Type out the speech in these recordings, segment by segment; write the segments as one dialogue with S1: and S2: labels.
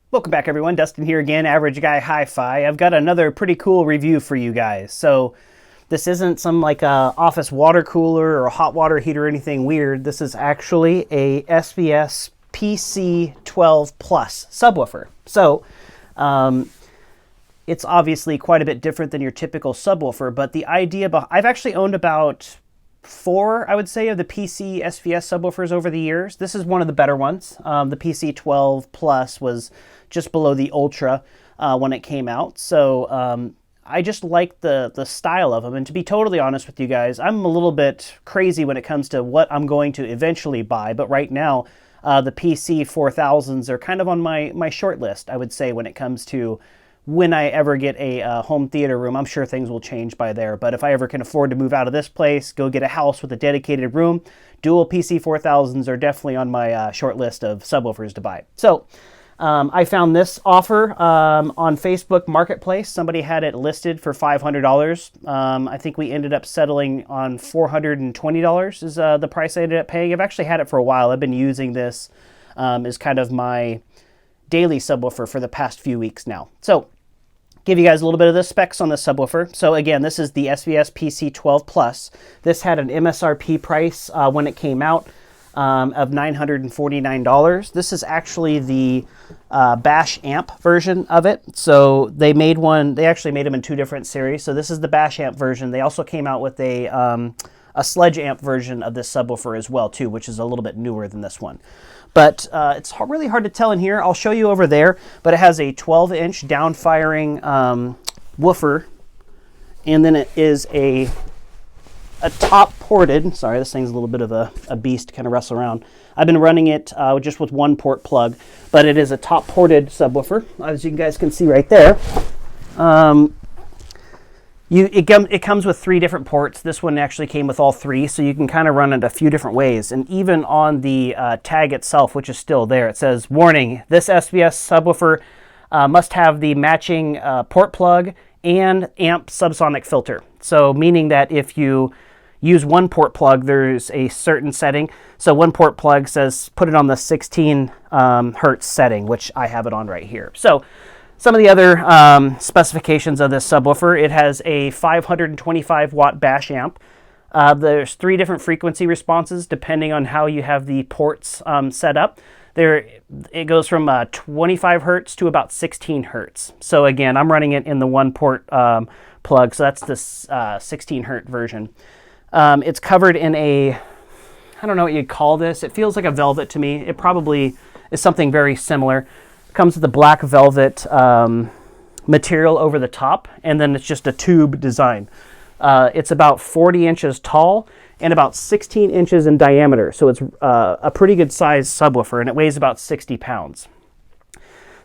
S1: Welcome back, everyone. Dustin here again, Average Guy Hi-Fi. I've got another pretty cool review for you guys. So this isn't some like office water cooler or a hot water heater or anything weird. This is actually a SVS PC12-Plus subwoofer. So it's obviously quite a bit different than your typical subwoofer, but the idea behind, I've actually owned about four, I would say, of the PC SVS subwoofers over the years. This is one of the better ones. The PC12 Plus was just below the Ultra when it came out. So I just like the style of them. And to be totally honest with you guys, I'm a little bit crazy when it comes to what I'm going to eventually buy. But right now, the PC 4000s are kind of on my short list, I would say, when it comes to when I ever get a home theater room. I'm sure things will change by there, but if I ever can afford to move out of this place, go get a house with a dedicated room, dual PC 4000s are definitely on my short list of subwoofers to buy. So I found this offer on Facebook Marketplace. Somebody had it listed for $500. I think we ended up settling on $420 is the price I ended up paying. I've actually had it for a while. I've been using this as kind of my daily subwoofer for the past few weeks now. So give you guys a little bit of the specs on the subwoofer. So again, this is the SVS PC12 Plus. This had an MSRP price when it came out of $949. This is actually the Bash Amp version of it. So they made one, they actually made them in two different series. So this is the Bash Amp version. They also came out with a Sledge Amp version of this subwoofer as well too, which is a little bit newer than this one. But it's really hard to tell in here. I'll show you over there. But it has a 12-inch down-firing woofer, and then it is a top-ported. Sorry, this thing's a little bit of a beast to kind of wrestle around. I've been running it just with one port plug, but it is a top-ported subwoofer, as you guys can see right there. It comes with three different ports. This one actually came with all three, so you can kind of run it a few different ways. And even on the tag itself, which is still there, it says, "Warning, this SVS subwoofer must have the matching port plug and amp subsonic filter." So meaning that if you use one port plug, there's a certain setting. So one port plug says put it on the 16 hertz setting, which I have it on right here. So some of the other specifications of this subwoofer: it has a 525 watt Bash amp. There's three different frequency responses depending on how you have the ports set up. It goes from 25 hertz to about 16 hertz. So again, I'm running it in the one port plug, so that's the 16 hertz version. It's covered in I don't know what you'd call this. It feels like a velvet to me. It probably is something very similar. Comes with a black velvet material over the top, and then it's just a tube design. It's about 40 inches tall and about 16 inches in diameter, so it's a pretty good size subwoofer, and it weighs about 60 pounds.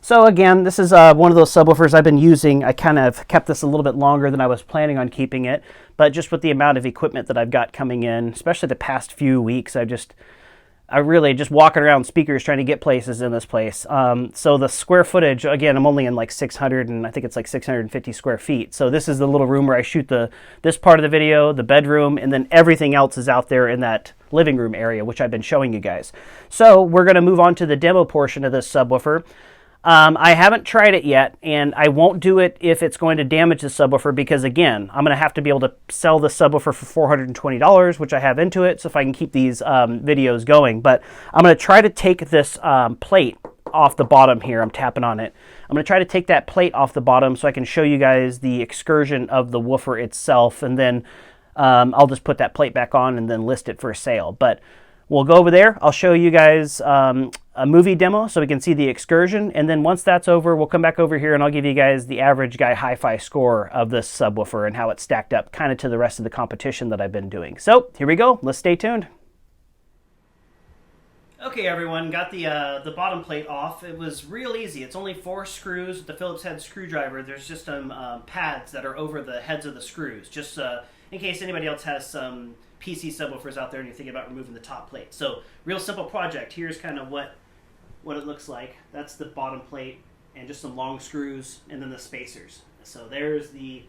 S1: So again, this is one of those subwoofers I've been using. I kind of kept this a little bit longer than I was planning on keeping it, but just with the amount of equipment that I've got coming in, especially the past few weeks, I really just walking around speakers trying to get places in this place. So the square footage, again, I'm only in like 600, and I think it's like 650 square feet. So this is the little room where I shoot this part of the video, the bedroom, and then everything else is out there in that living room area, which I've been showing you guys. So we're going to move on to the demo portion of this subwoofer. I haven't tried it yet, and I won't do it if it's going to damage the subwoofer, because again, I'm going to have to be able to sell the subwoofer for $420, which I have into it, so if I can keep these videos going. But I'm going to try to take this plate off the bottom here. I'm tapping on it. I'm going to try to take that plate off the bottom so I can show you guys the excursion of the woofer itself, and then I'll just put that plate back on and then list it for sale. But we'll go over there. I'll show you guys a movie demo so we can see the excursion, and then once that's over, we'll come back over here and I'll give you guys the Average Guy Hi-Fi score of this subwoofer and how it stacked up kind of to the rest of the competition that I've been doing. So here we go. Let's stay tuned. Okay, everyone, got the bottom plate off. It was real easy. It's only 4 screws with the Phillips head screwdriver. There's just some pads that are over the heads of the screws, just in case anybody else has some PC subwoofers out there and you're thinking about removing the top plate. So real simple project. Here's kind of what it looks like. That's the bottom plate and just some long screws and then the spacers. So there's the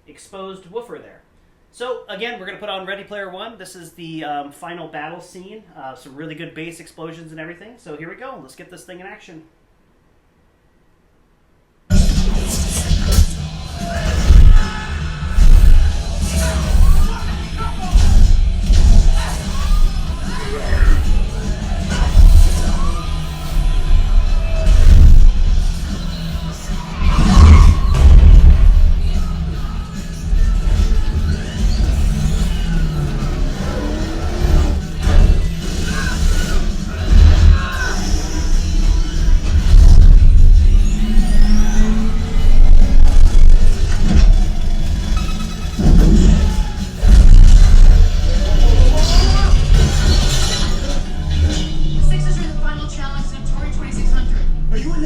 S1: exposed woofer there. So again, we're going to put on Ready Player One. This is the final battle scene. Some really good bass explosions and everything. So here we go. Let's get this thing in action.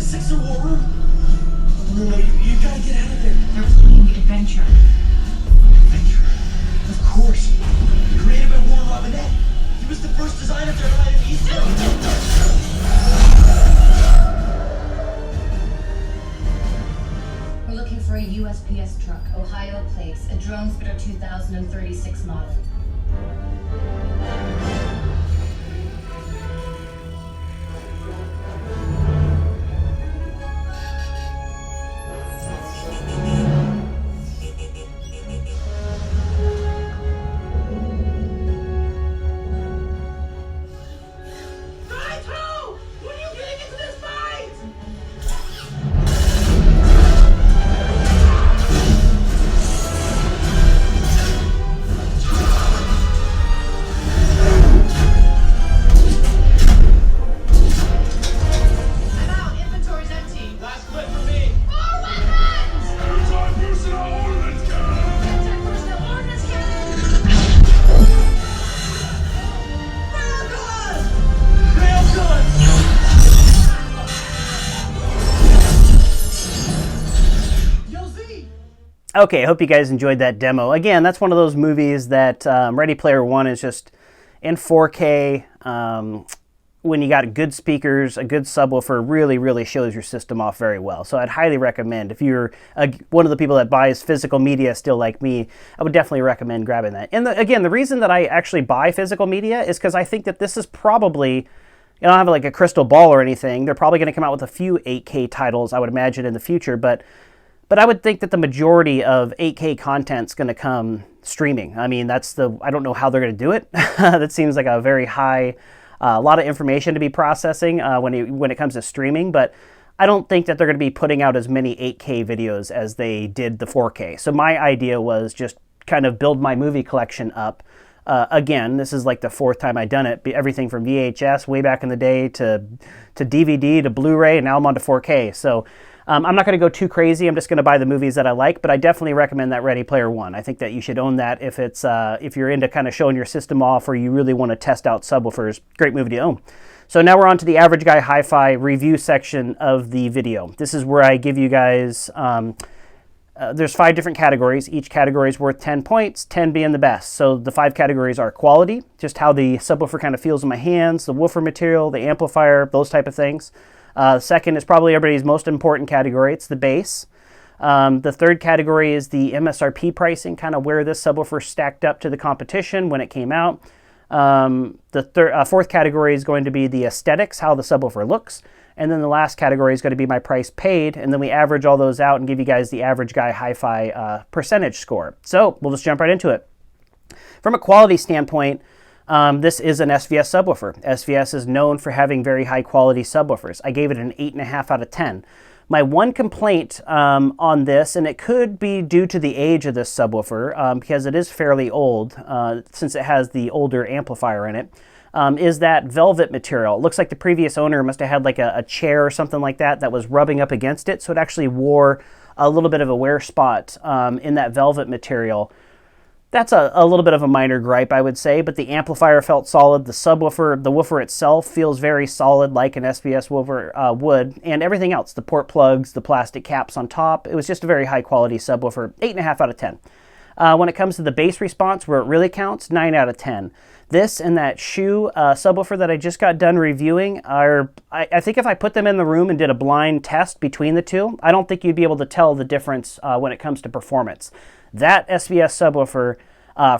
S2: sixer war room? No, you gotta get out of there.
S3: They're planning the adventure.
S2: Adventure? Of course. Created by Warren Robinette. He was the first designer to ride an Easter.
S3: We're looking for a USPS truck, Ohio plates, a drone spitter 2036 model.
S1: Okay, I hope you guys enjoyed that demo. Again, that's one of those movies that Ready Player One is just in 4K. When you got good speakers, a good subwoofer really shows your system off very well. So I'd highly recommend, if you're one of the people that buys physical media still like me, I would definitely recommend grabbing that. And again, the reason that I actually buy physical media is because I think that this is probably, I don't have like a crystal ball or anything. They're probably going to come out with a few 8K titles, I would imagine, in the future, but I would think that the majority of 8K content's going to come streaming. I mean, I don't know how they're going to do it. That seems like a very high, a lot of information to be processing when it comes to streaming, but I don't think that they're going to be putting out as many 8K videos as they did the 4K. So my idea was just kind of build my movie collection up. Again, this is like the fourth time I've done it. Everything from VHS way back in the day to DVD to Blu-ray, and now I'm on to 4K. So I'm not going to go too crazy. I'm just going to buy the movies that I like, but I definitely recommend that Ready Player One. I think that you should own that if you're into kind of showing your system off or you really want to test out subwoofers. Great movie to own. So now we're on to the Average Guy Hi-Fi review section of the video. This is where I give you guys, there's 5 different categories. Each category is worth 10 points, 10 being the best. So the 5 categories are quality, just how the subwoofer kind of feels in my hands, the woofer material, the amplifier, those type of things. Second is probably everybody's most important category. It's the bass. The third category is the MSRP pricing, kind of where this subwoofer stacked up to the competition when it came out. The fourth category is going to be the aesthetics, how the subwoofer looks. And then the last category is going to be my price paid. And then we average all those out and give you guys the Average Guy Hi-Fi percentage score. So we'll just jump right into it. From a quality standpoint, this is an SVS subwoofer. SVS is known for having very high quality subwoofers. I gave it an 8.5 out of 10. My one complaint on this, and it could be due to the age of this subwoofer, because it is fairly old, since it has the older amplifier in it, is that velvet material. It looks like the previous owner must have had like a chair or something like that was rubbing up against it, so it actually wore a little bit of a wear spot in that velvet material. That's a little bit of a minor gripe, I would say, but the amplifier felt solid. The subwoofer, the woofer itself feels very solid like an SVS woofer would, and everything else, the port plugs, the plastic caps on top, it was just a very high quality subwoofer, 8.5 out of 10. When it comes to the bass response, where it really counts, 9 out of 10. This and that Shoe subwoofer that I just got done reviewing are, I think if I put them in the room and did a blind test between the two, I don't think you'd be able to tell the difference when it comes to performance. That SVS subwoofer,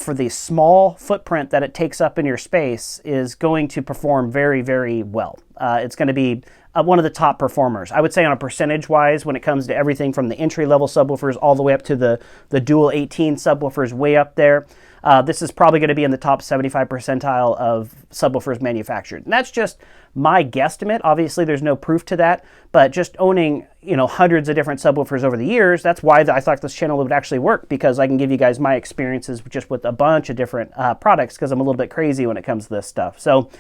S1: for the small footprint that it takes up in your space, is going to perform very well. It's going to be one of the top performers. I would say on a percentage-wise, when it comes to everything from the entry-level subwoofers all the way up to the dual 18 subwoofers way up there, this is probably going to be in the top 75 percentile of subwoofers manufactured. And that's just my guesstimate. Obviously, there's no proof to that, but just owning, hundreds of different subwoofers over the years, that's why I thought this channel would actually work, because I can give you guys my experiences just with a bunch of different products, because I'm a little bit crazy when it comes to this stuff. So,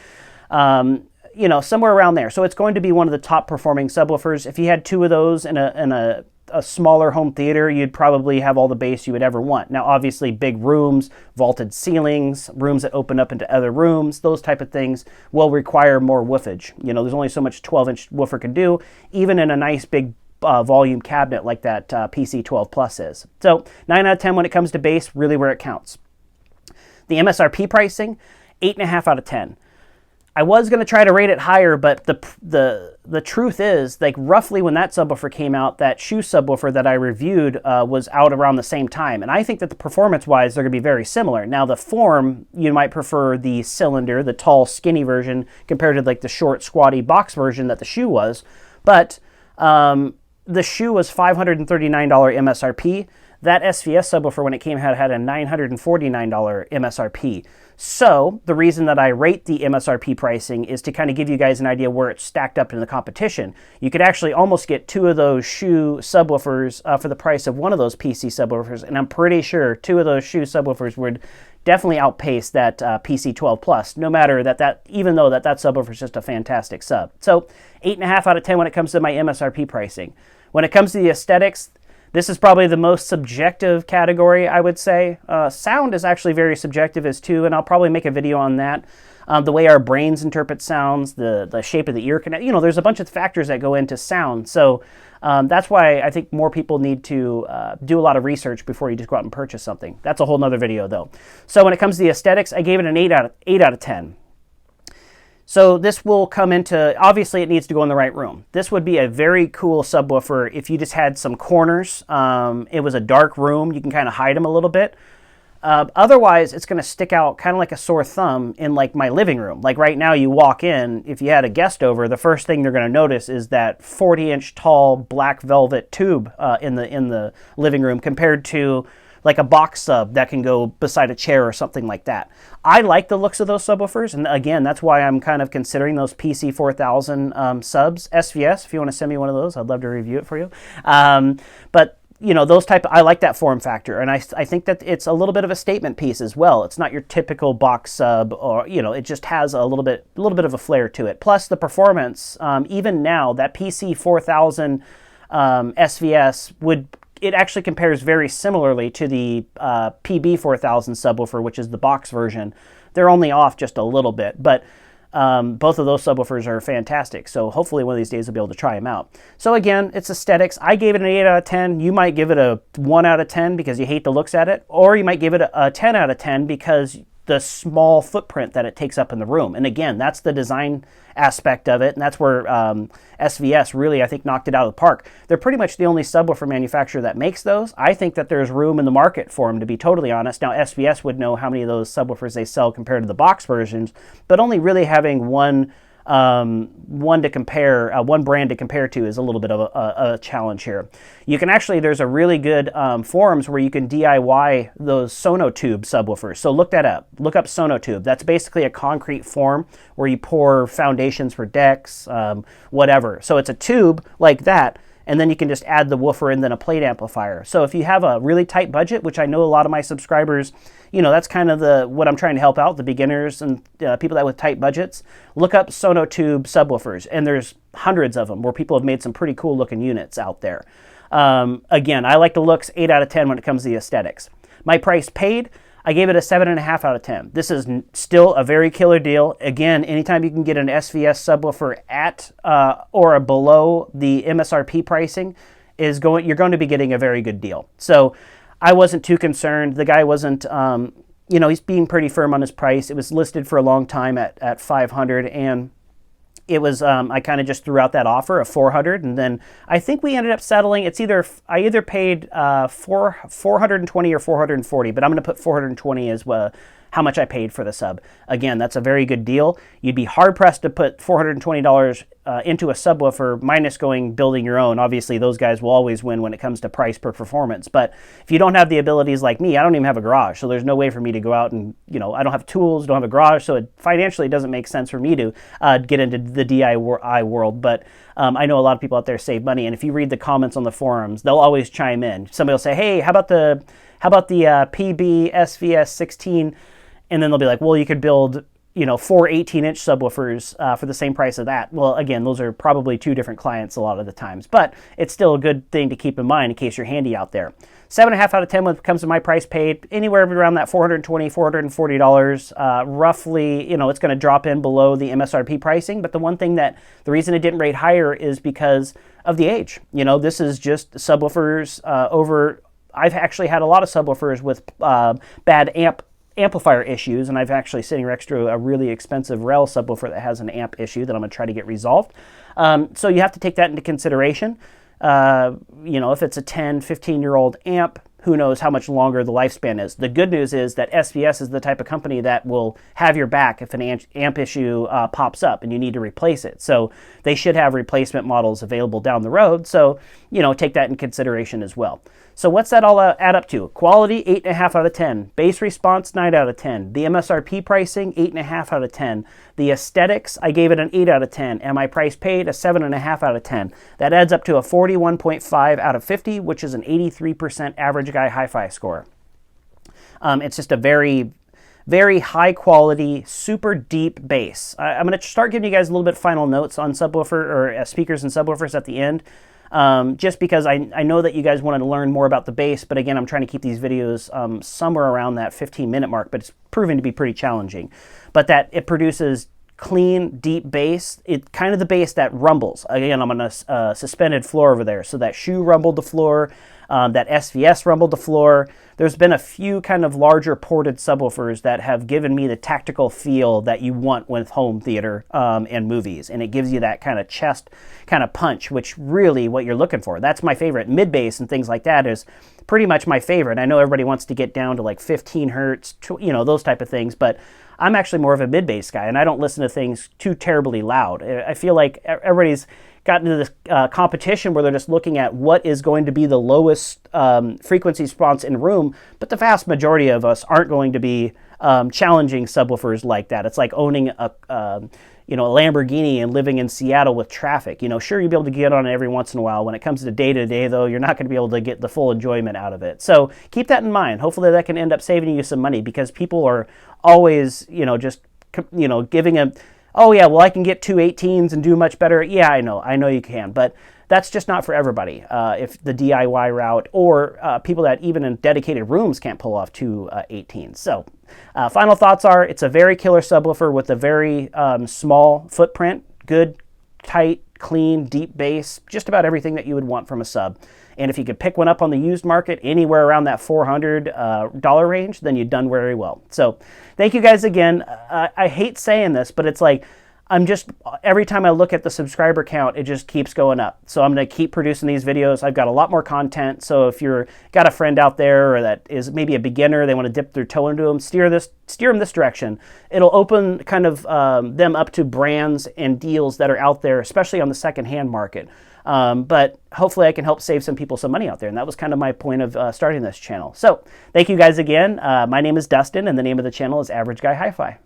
S1: somewhere around there. So it's going to be one of the top performing subwoofers. If you had 2 of those in a a smaller home theater, you'd probably have all the bass you would ever want. Now, obviously, big rooms, vaulted ceilings, rooms that open up into other rooms, those type of things will require more woofage. You know, there's only so much 12-inch woofer can do, even in a nice big volume cabinet like that PC12-Plus is. So 9 out of 10 when it comes to bass, really where it counts. The MSRP pricing, 8.5 out of 10. I was going to try to rate it higher, but the truth is, like, roughly when that subwoofer came out, that Shure subwoofer that I reviewed was out around the same time. And I think that the performance-wise, they're going to be very similar. Now, the form, you might prefer the cylinder, the tall, skinny version, compared to, like, the short, squatty box version that the Shure was. But the Shure was $539 MSRP. That SVS subwoofer, when it came out, had a $949 MSRP. So the reason that I rate the MSRP pricing is to kind of give you guys an idea where it's stacked up in the competition. You could actually almost get 2 of those Shure subwoofers for the price of one of those PC subwoofers, and I'm pretty sure 2 of those Shure subwoofers would definitely outpace that PC12-Plus, no matter even though that subwoofer is just a fantastic sub. So 8.5 out of 10 when it comes to my MSRP pricing. When it comes to the aesthetics, this is probably the most subjective category, I would say. Sound is actually very subjective as too, and I'll probably make a video on that. The way our brains interpret sounds, the shape of the ear canal, you know, there's a bunch of factors that go into sound. So that's why I think more people need to do a lot of research before you just go out and purchase something. That's a whole nother video though. So when it comes to the aesthetics, I gave it an 8 out of 10. So this will come into, obviously it needs to go in the right room. This would be a very cool subwoofer if you just had some corners. It was a dark room, you can kind of hide them a little bit. Otherwise, it's going to stick out kind of like a sore thumb in like my living room. Like right now you walk in, if you had a guest over, the first thing they're going to notice is that 40-inch tall black velvet tube in the living room compared to like a box sub that can go beside a chair or something like that. I like the looks of those subwoofers, and again, that's why I'm kind of considering those PC4000 subs. SVS, if you want to send me one of those, I'd love to review it for you. But you know, those I like that form factor, and I think that it's a little bit of a statement piece as well. It's not your typical box sub, or you know, it just has a little bit of a flair to it. Plus the performance, even now, that PC4000 SVS it actually compares very similarly to the PB4000 subwoofer, which is the box version. They're only off just a little bit, but both of those subwoofers are fantastic. So hopefully one of these days I'll be able to try them out. So again, it's aesthetics. I gave it an 8 out of 10. You might give it a 1 out of 10 because you hate the looks at it, or you might give it a 10 out of 10 because the small footprint that it takes up in the room. And again, that's the design aspect of it, and that's where SVS really, I think, knocked it out of the park. They're pretty much the only subwoofer manufacturer that makes those. I think that there's room in the market for them, to be totally honest. Now, SVS would know how many of those subwoofers they sell compared to the box versions, but only really having one brand to compare to is a little bit of a challenge here. You can actually, there's a really good forums where you can DIY those Sonotube subwoofers. So look that up. Look up Sonotube. That's basically a concrete form where you pour foundations for decks, whatever. So it's a tube like that, and then you can just add the woofer and then a plate amplifier. So if you have a really tight budget, which I know a lot of my subscribers, you know, that's kind of what I'm trying to help out, the beginners and people that with tight budgets. Look up Sonotube subwoofers, and there's hundreds of them where people have made some pretty cool looking units out there. Again, I like the looks, 8 out of 10 when it comes to the aesthetics. My price paid, I gave it a 7.5 out of 10. This is still a very killer deal. Again, anytime you can get an SVS subwoofer at or below the MSRP pricing, you're going to be getting a very good deal. So I wasn't too concerned. The guy wasn't, you know, he's being pretty firm on his price. It was listed for a long time at $500, and it was, I kind of just threw out that offer of $400, and then I think we ended up settling. I either paid $420 or $440, but I'm going to put $420 as well, how much I paid for the sub. Again, that's a very good deal. You'd be hard-pressed to put $420 into a subwoofer minus building your own. Obviously, those guys will always win when it comes to price per performance. But if you don't have the abilities like me, I don't even have a garage, so there's no way for me to go out and, you know, I don't have tools, don't have a garage, so it financially doesn't make sense for me to get into the DIY world. But I know a lot of people out there save money, and if you read the comments on the forums, they'll always chime in. Somebody will say, "Hey, how about the PB SVS 16?" And then they'll be like, well, you could build, 4 18-inch subwoofers for the same price of that. Well, again, those are probably 2 different clients a lot of the times, but it's still a good thing to keep in mind in case you're handy out there. 7.5 out of 10 when it comes to my price paid, anywhere around that $420, $440. Roughly, it's going to drop in below the MSRP pricing, but the reason it didn't rate higher is because of the age. This is just subwoofers I've actually had a lot of subwoofers with bad amplifier issues, and I've actually sitting next to a really expensive rail subwoofer that has an amp issue that I'm going to try to get resolved. So you have to take that into consideration. If it's a 10, 15-year-old amp, who knows how much longer the lifespan is. The good news is that SVS is the type of company that will have your back if an amp issue pops up and you need to replace it. So they should have replacement models available down the road. So, take that in consideration as well. So what's that all add up to? Quality, 8.5 out of 10. Base response, 9 out of 10. The MSRP pricing, 8.5 out of 10. The aesthetics, I gave it an 8 out of 10. And my price paid, a 7.5 out of 10. That adds up to a 41.5 out of 50, which is an 83% average guy hi-fi score. It's just a very, very high quality, super deep bass. I'm going to start giving you guys a little bit final notes on subwoofer or speakers and subwoofers at the end. Just because I know that you guys wanted to learn more about the bass, but again, I'm trying to keep these videos somewhere around that 15-minute mark, but it's proving to be pretty challenging. But that it produces clean, deep bass, it kind of the bass that rumbles. Again, I'm on a suspended floor over there, so that shoe rumbled the floor, that SVS rumbled the floor. There's been a few kind of larger ported subwoofers that have given me the tactical feel that you want with home theater and movies, and it gives you that kind of chest kind of punch, which really what you're looking for. That's my favorite. Mid-bass and things like that is pretty much my favorite. I know everybody wants to get down to like 15 hertz, those type of things, but I'm actually more of a mid-bass guy, and I don't listen to things too terribly loud. I feel like everybody's gotten into this competition where they're just looking at what is going to be the lowest frequency response in room, but the vast majority of us aren't going to be challenging subwoofers like that. It's like owning a Lamborghini and living in Seattle with traffic. Sure, you'll be able to get on it every once in a while. When it comes to day-to-day, though, you're not going to be able to get the full enjoyment out of it. So keep that in mind. Hopefully that can end up saving you some money, because people are always, giving a, oh yeah, well I can get 2 18s and do much better. Yeah, I know you can, but that's just not for everybody. If the DIY route, or people that even in dedicated rooms can't pull off 2 18s. So final thoughts are, it's a very killer subwoofer with a very small footprint, good, tight, clean, deep bass, just about everything that you would want from a sub. And if you could pick one up on the used market anywhere around that $400 range, then you've done very well. So thank you guys again. I hate saying this, but it's like, every time I look at the subscriber count, it just keeps going up. So I'm going to keep producing these videos. I've got a lot more content. So if you're got a friend out there, or that is maybe a beginner, they want to dip their toe into them, steer them this direction. It'll open kind of them up to brands and deals that are out there, especially on the secondhand market. But hopefully I can help save some people some money out there. And that was kind of my point of starting this channel. So thank you guys again. My name is Dustin, and the name of the channel is Average Guy Hi-Fi.